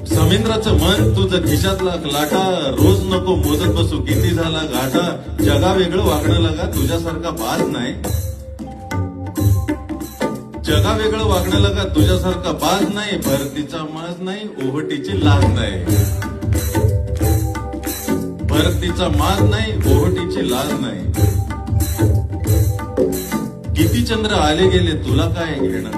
समिंद्राचं मन तुझं खिशातला लाटा, रोज नको मोजत बसू किती झाला घाटा. जगा वेगळं वागणं लगा तुझ्यासारखा बाज नाही. जगा वेगळं वागणं लगा तुझ्यासारखा बाज नाही. भरतीचा माज नाही, ओहटीची लाज नाही. भरतीचा माज नाही, ओहटीची लाज नाही. किती चंद्र आले गेले तुला काय घेणं.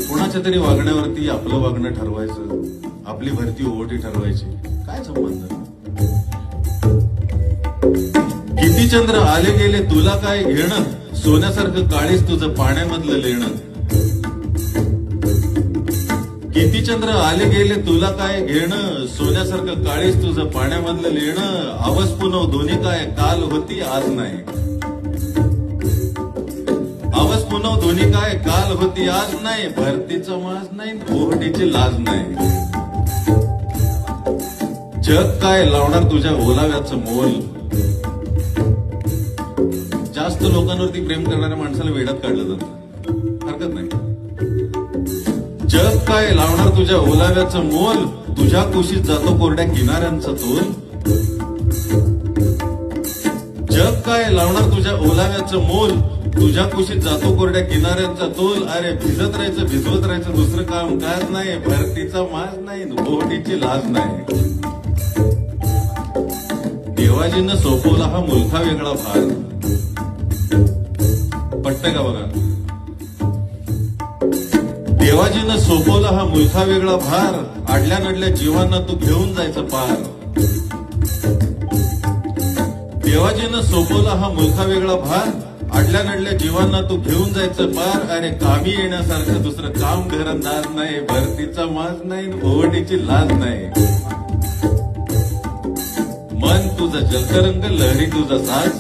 कोणाच्या तरी वागण्यावरती आपलं वागणं ठरवायचं, आपली भरती ओहटी ठरवायची, काय संबंध. किती चंद्र आले गेले तुला काय घेणं. सोन्यासारखं काळीच तुझं पाण्यामधलं लेणं. किती चंद्र आले गेले तुला काय घेणं. सोन्यासारखं काळीच तुझं पाण्यामधलं लेणं. आवस पुनव दोन्ही काय काल होती आज नाही. आवस पुनव दोन्ही काय काल होती आज नाही. भरतीचा माज नाही, ओहटीची लाज नाही. जग काय लावणार तुझ्या ओलाव्याचं मोल. जास्त लोकांवरती प्रेम करणाऱ्या माणसाला वेडात काढलं जातं, हरकत नाही. जग काय लावणार तुझ्या ओलाव्याचं मोल. तुझ्या कुशीत जातो कोरड्या किनाऱ्यांचा तोल. जग काय लावणार तुझ्या ओलाव्याचं मोल. तुझ्या कुशीत जातो कोरड्या किनाऱ्यांचा तोल. अरे भिजत राहायचं भिजवत राहायचं, दुसरं काम काज नाही. भरतीचा माज नाही, ओहटीची लाज नाही. देवाजीनं सोपवला हा मुलखा वेगळा भार. पटतंय का बघा. देवाजीनं सोपवला हा मुलखा वेगळा भार. आडल्या नडल्या जीवांना तू घेऊन जायचं पार. देवाजीनं सोपवला हा मुलखा वेगळा भार. आडल्या नडल्या जीवांना तू घेऊन जायचं पार. अरे कामी येण्यासारखं दुसरं काम घरंदाज नाही. भरतीचा माज नाही, ओहटीची लाज नाही. मन तुझं जलतरंग, लहरी तुझा साज.